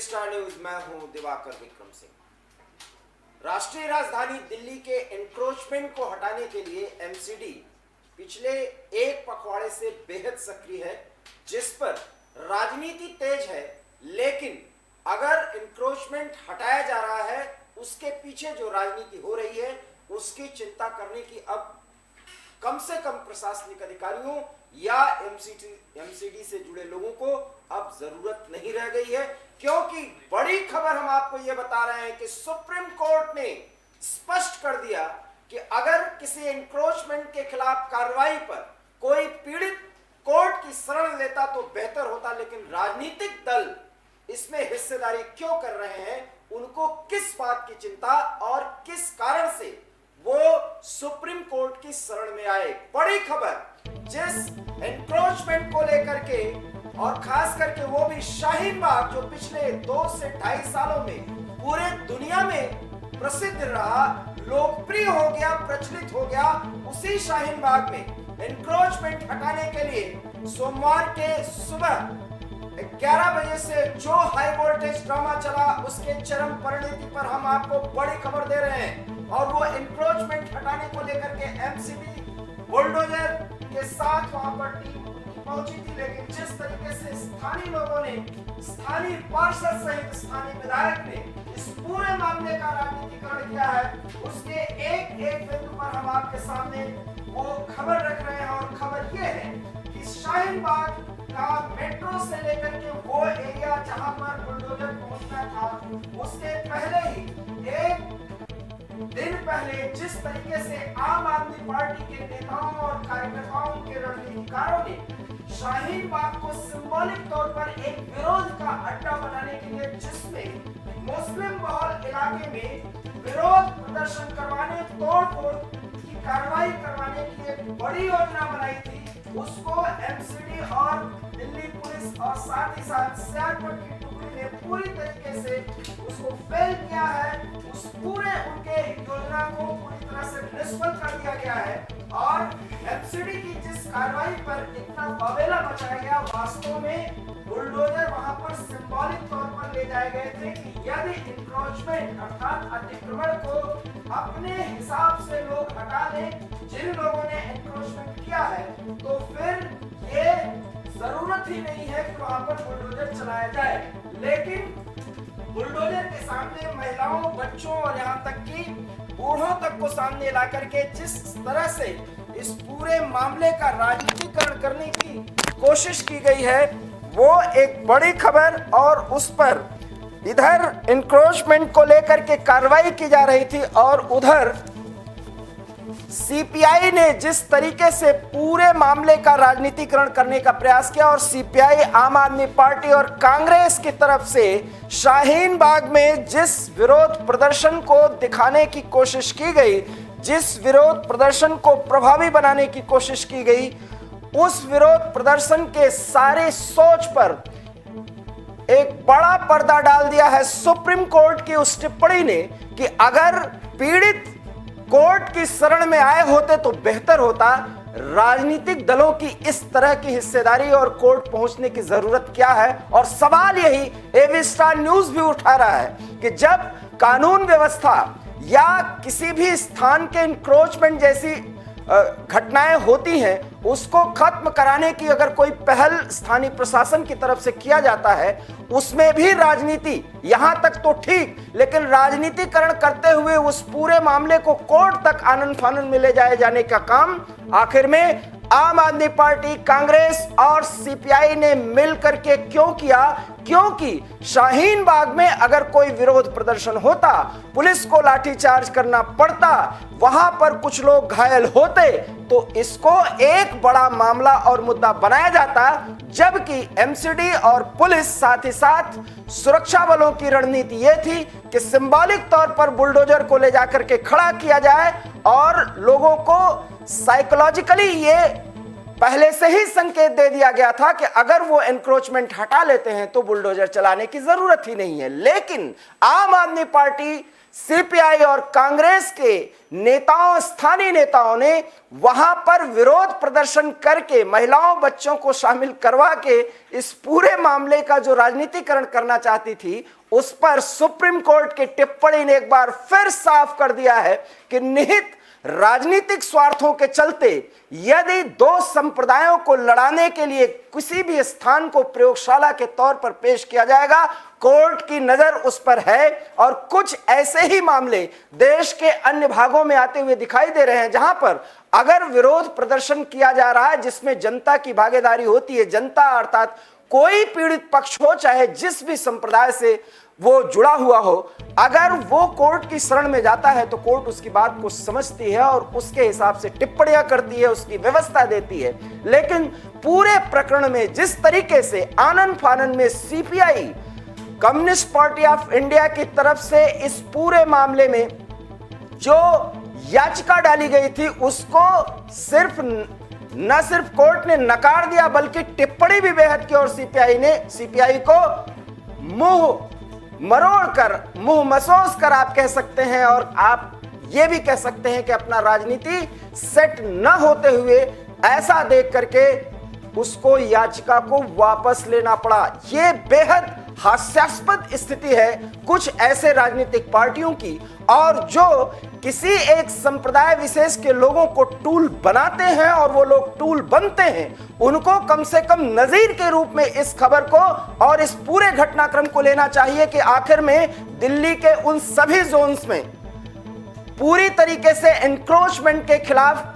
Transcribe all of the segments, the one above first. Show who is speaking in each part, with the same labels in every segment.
Speaker 1: Star news में हूं दिवाकर विक्रम सिंह। राष्ट्रीय राजधानी दिल्ली के एनक्रोचमेंट को हटाने के लिए एमसीडी पिछले एक पखवाड़े से बेहद सक्रिय है, जिस पर राजनीति तेज है। लेकिन अगर एनक्रोचमेंट हटाया जा रहा है, उसके पीछे जो राजनीति हो रही है उसकी चिंता करने की अब कम से कम प्रशासनिक अधिकारियों या एमसीडी से जुड़े लोगों को अब जरूरत नहीं रह गई है, क्योंकि बड़ी खबर हम आपको यह बता रहे हैं कि सुप्रीम कोर्ट ने स्पष्ट कर दिया कि अगर किसी एनक्रोचमेंट के खिलाफ कार्रवाई पर कोई पीड़ित कोर्ट की शरण लेता तो बेहतर होता, लेकिन राजनीतिक दल इसमें हिस्सेदारी क्यों कर रहे हैं, उनको किस बात की चिंता और किस कारण से वो सुप्रीम कोर्ट की शरण में आए। बड़ी खबर, जिस एनक्रोचमेंट को लेकर के और खास करके वो भी शाहीन बाग, जो पिछले 2 से 2.5 सालों में पूरे दुनिया में प्रसिद्ध रहा, लोकप्रिय हो गया, प्रचलित हो गया, उसी शाहीन बाग में एनक्रोचमेंट हटाने के लिए सोमवार के सुबह 11 बजे से जो हाई वोल्टेज ड्रामा चला, उसके चरम परिणति पर हम आपको बड़ी खबर दे रहे हैं। और वो एनक्रोचमेंट हटाने को लेकर के एमसीडी बुलडोजर के साथ वहां पर टीम पहुंची थी, लेकिन जिस तरीके से स्थानीय लोगों ने, स्थानीय पार्षद सहित स्थानीय विधायक ने इस पूरे मामले का राजनीतिकरण किया है, उसके एक एक बिंदु पर हम आपके सामने वो खबर रख रहे हैं। और खबर ये है कि शाहीन बाग का मेट्रो से लेकर के वो एरिया जहां पर बुलडोजर पहुंचना था, उसके पहले ही एक दिन पहले जिस तरीके से आम आदमी पार्टी के नेताओं और कार्यकर्ताओं के रणनीतिकारों ने शाहीन बाग को सिंबॉलिक तौर पर एक विरोध का अड्डा बनाने के लिए, जिसमें मुस्लिम बहुल इलाके में विरोध प्रदर्शन करवाने, तोड़-फोड़ की कार्रवाई करवाने की एक बड़ी योजना बनाई थी, उसको एमसीडी और दिल्ली पुलिस और साथ ही साथ सियारपट की टुकड़ी ने पूरी तरीके से उसको फेल किया है। उस पूरे उनके योजना को पूरी तरह से निष्फल कर दिया गया है। और एमसीडी की जिस कार्रवाई पर इतना बवेला मचाया गया, वास्तव में बुलडोजर वहां पर सिंबॉलिक तौर पर ले जाए गए थे कि यदि इंक्रोचमेंट अर्थात अतिक्रमण को अपने हिसाब से लोग हटा दें, जिन लोगों ने इंक्रोचमेंट किया है, तो फिर ये जरूरत ही नहीं है कि वहां पर बुलडोजर चलाया जाए। लेकिन बुलडोजर के सामने महिलाओं, बच्चों और यहाँ तक कि बूढ़ों तक को सामने ला करके जिस तरह से इस पूरे मामले का राजनीतिकरण करने की कोशिश की गई है, वो एक बड़ी खबर। और उस पर इधर एनक्रोचमेंट को लेकर के कार्रवाई की जा रही थी और उधर सीपीआई ने जिस तरीके से पूरे मामले का राजनीतिकरण करने का प्रयास किया, और सीपीआई, आम आदमी पार्टी और कांग्रेस की तरफ से शाहीन बाग में जिस विरोध प्रदर्शन को दिखाने की कोशिश की गई, जिस विरोध प्रदर्शन को प्रभावी बनाने की कोशिश की गई, उस विरोध प्रदर्शन के सारे सोच पर एक बड़ा पर्दा डाल दिया है सुप्रीम कोर्ट की उस टिप्पणी ने कि अगर पीड़ित कोर्ट की शरण में आए होते तो बेहतर होता। राजनीतिक दलों की इस तरह की हिस्सेदारी और कोर्ट पहुंचने की जरूरत क्या है? और सवाल यही एबी स्टार न्यूज भी उठा रहा है कि जब कानून व्यवस्था या किसी भी स्थान के इंक्रोचमेंट जैसी घटनाएं होती हैं, उसको खत्म कराने की अगर कोई पहल स्थानीय प्रशासन की तरफ से किया जाता है, उसमें भी राजनीति, यहां तक तो ठीक, लेकिन राजनीतिकरण करते हुए उस पूरे मामले को कोर्ट तक आनन फानन में ले जाए जाने का काम आखिर में आम आदमी पार्टी, कांग्रेस और सीपीआई ने मिलकर के क्यों किया? क्योंकि शाहीन बाग में अगर कोई विरोध प्रदर्शन होता, पुलिस को लाठीचार्ज करना पड़ता, वहां पर कुछ लोग घायल होते, तो इसको एक बड़ा मामला और मुद्दा बनाया जाता। जबकि एमसीडी और पुलिस, साथ ही साथ सुरक्षा बलों की रणनीति यह थी कि सिंबॉलिक तौर पर बुलडोजर को ले जाकर के खड़ा किया जाए और लोगों को साइकोलॉजिकली ये पहले से ही संकेत दे दिया गया था कि अगर वो एनक्रोचमेंट हटा लेते हैं तो बुलडोजर चलाने की जरूरत ही नहीं है। लेकिन आम आदमी पार्टी, सीपीआई और कांग्रेस के नेताओं, स्थानीय नेताओं ने वहां पर विरोध प्रदर्शन करके महिलाओं, बच्चों को शामिल करवा के इस पूरे मामले का जो राजनीतिकरण करना चाहती थी, उस पर सुप्रीम कोर्ट की टिप्पणी ने एक बार फिर साफ कर दिया है कि निहित राजनीतिक स्वार्थों के चलते यदि दो संप्रदायों को लड़ाने के लिए किसी भी स्थान को प्रयोगशाला के तौर पर पेश किया जाएगा, कोर्ट की नजर उस पर है। और कुछ ऐसे ही मामले देश के अन्य भागों में आते हुए दिखाई दे रहे हैं, जहां पर अगर विरोध प्रदर्शन किया जा रहा है जिसमें जनता की भागीदारी होती है, जनता अर्थात कोई पीड़ित पक्ष हो, चाहे जिस भी संप्रदाय से वो जुड़ा हुआ हो, अगर वो कोर्ट की शरण में जाता है तो कोर्ट उसकी बात को समझती है और उसके हिसाब से टिप्पणियां करती है, उसकी व्यवस्था देती है। लेकिन पूरे प्रकरण में जिस तरीके से आनन फानन में CPI, communist party of India की तरफ से इस पूरे मामले में जो याचिका डाली गई थी उसको न सिर्फ कोर्ट ने नकार दिया बल्कि टिप्पणी भी बेहद की और सीपीआई को मुंह मरोड़ कर, मुंह मसोस कर आप कह सकते हैं, और आप ये भी कह सकते हैं कि अपना राजनीति सेट न होते हुए ऐसा देख करके उसको याचिका को वापस लेना पड़ा। ये बेहद हास्यास्पद स्थिति है कुछ ऐसे राजनीतिक पार्टियों की, और जो किसी एक संप्रदाय विशेष के लोगों को टूल बनाते हैं और वो लोग टूल बनते हैं, उनको कम से कम नजीर के रूप में इस खबर को और इस पूरे घटनाक्रम को लेना चाहिए कि आखिर में दिल्ली के उन सभी जोन्स में पूरी तरीके से एनक्रोचमेंट के खिलाफ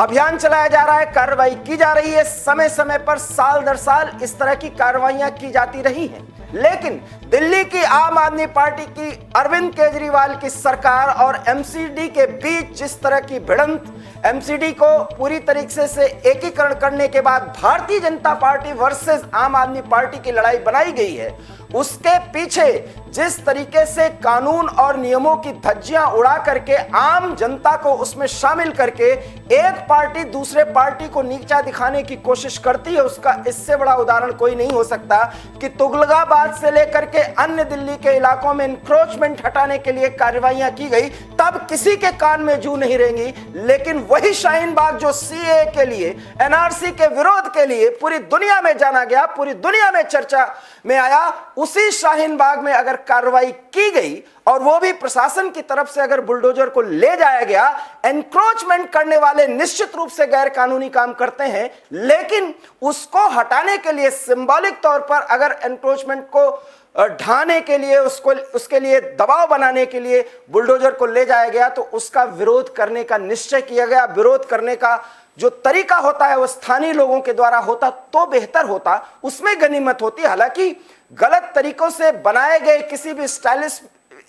Speaker 1: अभियान चलाया जा रहा है, कार्रवाई की जा रही है। समय समय पर साल दर साल इस तरह की कार्रवाइयां की जाती रही हैं। लेकिन दिल्ली की आम आदमी पार्टी की, अरविंद केजरीवाल की सरकार और एमसीडी के बीच जिस तरह की भिड़ंत, एमसीडी को पूरी तरीके से एकीकरण करने के बाद भारतीय जनता पार्टी वर्सेस आम आदमी पार्टी की लड़ाई बनाई गई है, उसके पीछे जिस तरीके से कानून और नियमों की धज्जियां उड़ा करके आम जनता को उसमें शामिल करके एक पार्टी दूसरे पार्टी को नीचा दिखाने की कोशिश करती है, उसका इससे बड़ा उदाहरण कोई नहीं हो सकता कि तुगलकाबाद से लेकर के अन्य दिल्ली के इलाकों में एनक्रोचमेंट हटाने के लिए कार्रवाइयां की गई, तब किसी के कान में जू नहीं रेंगी। लेकिन वही शाहीन बाग जो सीए के लिए, एनआरसी के विरोध के लिए पूरी दुनिया में जाना गया, पूरी दुनिया में चर्चा में आया, उसी शाहीन बाग में अगर कार्रवाई की गई और वो भी प्रशासन की तरफ से अगर बुलडोजर को ले जाया गया, एनक्रोचमेंट करने वाले निश्चित रूप से गैर कानूनी काम करते हैं, लेकिन उसको हटाने के लिए सिंबॉलिक तौर पर अगर एनक्रोचमेंट को ढाने के लिए, उसके लिए दबाव बनाने के लिए बुलडोजर को ले जाया गया, तो उसका विरोध करने का निश्चय किया गया। विरोध करने का जो तरीका होता है वो स्थानीय लोगों के द्वारा होता तो बेहतर होता, उसमें गनीमत होती। हालांकि गलत तरीकों से बनाए गए किसी भी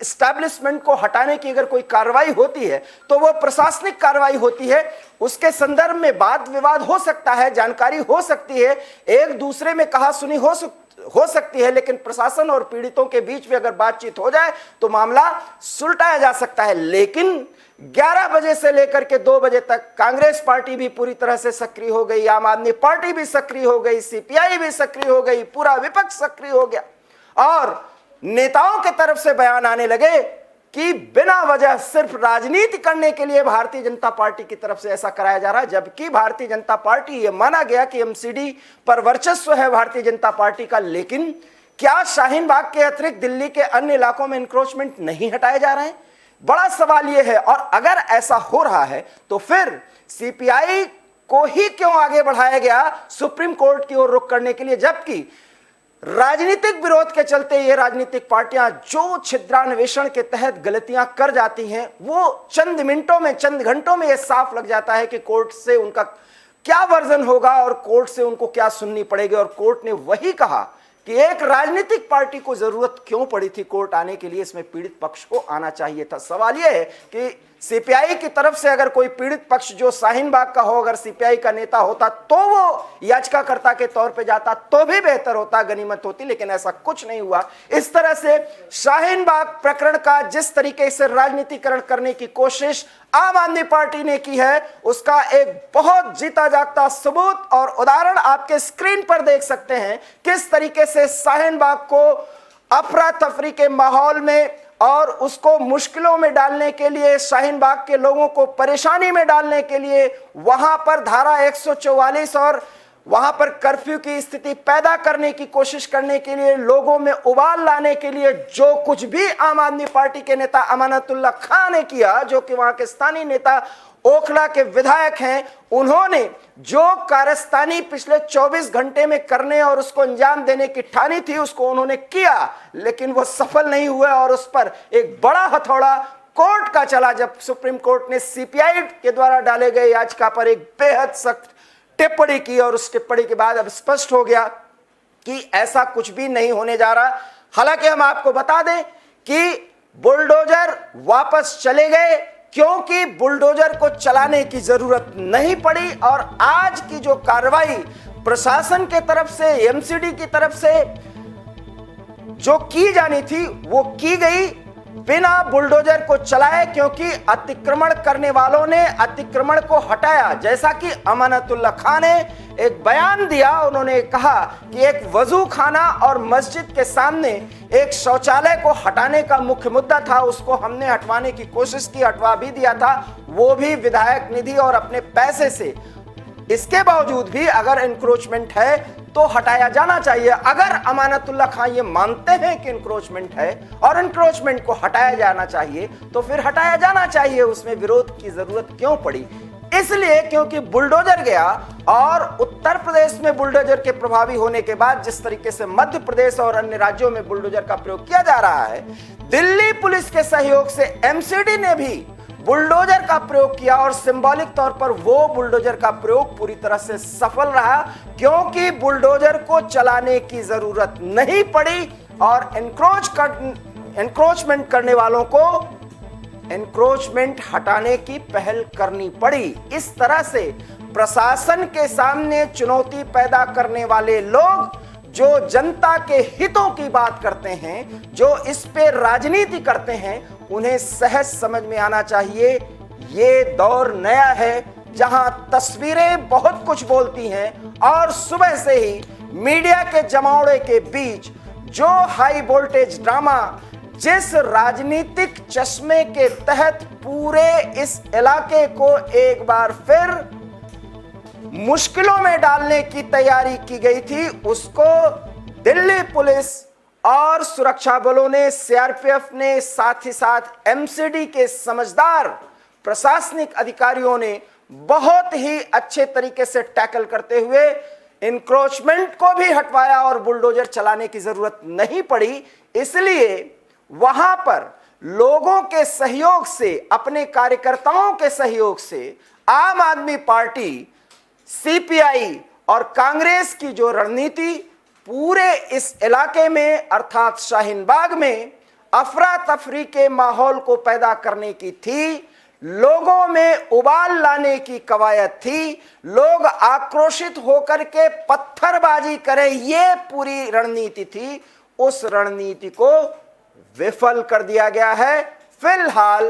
Speaker 1: एस्टैब्लिशमेंट को हटाने की अगर कोई कार्रवाई होती है तो वो प्रशासनिक कार्रवाई होती है, उसके संदर्भ में वाद विवाद हो सकता है, जानकारी हो सकती है, एक दूसरे में कहा सुनी हो सकती है, लेकिन प्रशासन और पीड़ितों के बीच में अगर बातचीत हो जाए तो मामला सुलटाया जा सकता है। लेकिन 11 बजे से लेकर के 2 बजे तक कांग्रेस पार्टी भी पूरी तरह से सक्रिय हो गई, आम आदमी पार्टी भी सक्रिय हो गई, सीपीआई भी सक्रिय हो गई, पूरा विपक्ष सक्रिय हो गया, और नेताओं के तरफ से बयान आने लगे कि बिना वजह सिर्फ राजनीति करने के लिए भारतीय जनता पार्टी की तरफ से ऐसा कराया जा रहा है, जबकि भारतीय जनता पार्टी, ये माना गया कि एमसीडी पर वर्चस्व है भारतीय जनता पार्टी का। लेकिन क्या शाहीन बाग के अतिरिक्त दिल्ली के अन्य इलाकों में एनक्रोचमेंट नहीं हटाए जा रहे हैं? बड़ा सवाल यह है। और अगर ऐसा हो रहा है तो फिर सीपीआई को ही क्यों आगे बढ़ाया गया सुप्रीम कोर्ट की ओर रुख करने के लिए, जबकि राजनीतिक विरोध के चलते ये राजनीतिक पार्टियां जो छिद्रान्वेषण के तहत गलतियां कर जाती हैं, वो चंद मिनटों में, चंद घंटों में ये साफ लग जाता है कि कोर्ट से उनका क्या वर्जन होगा और कोर्ट से उनको क्या सुननी पड़ेगी। और कोर्ट ने वही कहा कि एक राजनीतिक पार्टी को जरूरत क्यों पड़ी थी कोर्ट आने के लिए, इसमें पीड़ित पक्ष को आना चाहिए था। सवाल यह है कि सीपीआई की तरफ से अगर कोई पीड़ित पक्ष जो शाहीन बाग का हो, अगर सीपीआई का नेता होता तो वो याचिकाकर्ता के तौर पे जाता तो भी बेहतर होता, गनीमत होती, लेकिन ऐसा कुछ नहीं हुआ। इस तरह से शाहीन बाग प्रकरण का जिस तरीके से राजनीतिकरण करने की कोशिश आम आदमी पार्टी ने की है, उसका एक बहुत जीता जागता सबूत और उदाहरण आपके स्क्रीन पर देख सकते हैं। किस तरीके से शाहीन बाग को अफरा तफरी के माहौल में और उसको मुश्किलों में डालने के लिए, शाहीन बाग के लोगों को परेशानी में डालने के लिए वहां पर धारा 144 और वहां पर कर्फ्यू की स्थिति पैदा करने की कोशिश करने के लिए, लोगों में उबाल लाने के लिए जो कुछ भी आम आदमी पार्टी के नेता अमानतुल्लाह खान ने किया, जो कि वहां के स्थानीय नेता ओखला के विधायक हैं, उन्होंने जो कारस्तानी पिछले 24 घंटे में करने और उसको अंजाम देने की ठानी थी, उसको उन्होंने किया, लेकिन वो सफल नहीं हुए और उस पर एक बड़ा हथौड़ा कोर्ट का चला जब सुप्रीम कोर्ट ने सीपीआई के द्वारा डाले गए याचिका पर एक बेहद सख्त टिप्पणी की और उस टिप्पणी के बाद अब स्पष्ट हो गया कि ऐसा कुछ भी नहीं होने जा रहा। हालांकि हम आपको बता दें कि बुलडोजर वापस चले गए क्योंकि बुलडोजर को चलाने की जरूरत नहीं पड़ी और आज की जो कार्रवाई प्रशासन के तरफ से, एमसीडी की तरफ से जो की जानी थी वो की गई बिना बुलडोजर को चलाए, क्योंकि अतिक्रमण करने वालों ने अतिक्रमण को हटाया। जैसा कि अमानतुल्लाह खान ने एक बयान दिया, उन्होंने कहा कि एक वजू खाना और मस्जिद के सामने एक शौचालय को हटाने का मुख्य मुद्दा था, उसको हमने हटवाने की कोशिश की, हटवा भी दिया था, वो भी विधायक निधि और अपने पैसे से। इसके बावजूद भी अगर एनक्रोचमेंट है तो हटाया जाना चाहिए। अगर अमानतुल्लाह खान ये मानते हैं कि एनक्रोचमेंट है और एनक्रोचमेंट को हटाया जाना चाहिए तो फिर हटाया जाना चाहिए, उसमें विरोध की जरूरत क्यों पड़ी? इसलिए क्योंकि बुलडोजर गया और उत्तर प्रदेश में बुलडोजर के प्रभावी होने के बाद जिस तरीके से मध्य प्रदेश और अन्य राज्यों में बुलडोजर का प्रयोग किया जा रहा है, दिल्ली पुलिस के सहयोग से एमसीडी ने भी बुलडोजर का प्रयोग किया और सिंबॉलिक तौर पर वो बुलडोजर का प्रयोग पूरी तरह से सफल रहा, क्योंकि बुलडोजर को चलाने की जरूरत नहीं पड़ी और एनक्रोचमेंट करने वालों को एनक्रोचमेंट हटाने की पहल करनी पड़ी। इस तरह से प्रशासन के सामने चुनौती पैदा करने वाले लोग जो जनता के हितों की बात करते हैं, जो इस पे राजनीति करते हैं, उन्हें सहज समझ में आना चाहिए ये दौर नया है जहां तस्वीरें बहुत कुछ बोलती हैं और सुबह से ही मीडिया के जमावड़े के बीच जो हाई वोल्टेज ड्रामा जिस राजनीतिक चश्मे के तहत पूरे इस इलाके को एक बार फिर मुश्किलों में डालने की तैयारी की गई थी, उसको दिल्ली पुलिस और सुरक्षा बलों ने, सीआरपीएफ ने, साथ ही साथ एमसीडी के समझदार प्रशासनिक अधिकारियों ने बहुत ही अच्छे तरीके से टैकल करते हुए एनक्रोचमेंट को भी हटवाया और बुलडोजर चलाने की जरूरत नहीं पड़ी। इसलिए वहां पर लोगों के सहयोग से, अपने कार्यकर्ताओं के सहयोग से आम आदमी पार्टी, सीपीआई और कांग्रेस की जो रणनीति पूरे इस इलाके में अर्थात शाहीन बाग में अफरा तफरी के माहौल को पैदा करने की थी, लोगों में उबाल लाने की कवायद थी, लोग आक्रोशित होकर के पत्थरबाजी करें, ये पूरी रणनीति थी। उस रणनीति को विफल कर दिया गया है। फिलहाल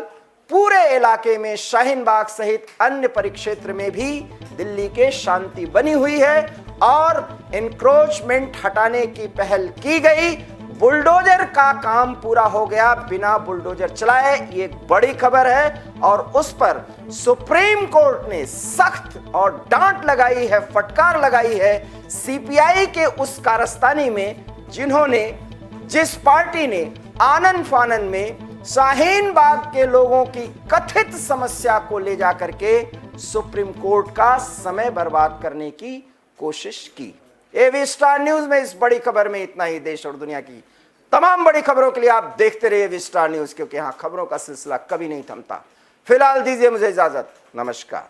Speaker 1: पूरे इलाके में शाहीन बाग सहित अन्य परिक्षेत्र में भी दिल्ली के शांति बनी हुई है और एनक्रोचमेंट हटाने की पहल की गई। बुलडोजर का काम पूरा हो गया बिना बुलडोजर चलाए, ये एक बड़ी खबर है और उस पर सुप्रीम कोर्ट ने सख्त और डांट लगाई है, फटकार लगाई है सीपीआई के उस कारस्तानी में जिन्होंने, जिस पार्टी ने आनन फानन में शाहीन बाग के लोगों की कथित समस्या को ले जाकर के सुप्रीम कोर्ट का समय बर्बाद करने की कोशिश की। एवी स्टार न्यूज में इस बड़ी खबर में इतना ही। देश और दुनिया की तमाम बड़ी खबरों के लिए आप देखते रहिए एवी स्टार न्यूज, क्योंकि यहाँ खबरों का सिलसिला कभी नहीं थमता। फिलहाल दीजिए मुझे इजाजत, नमस्कार।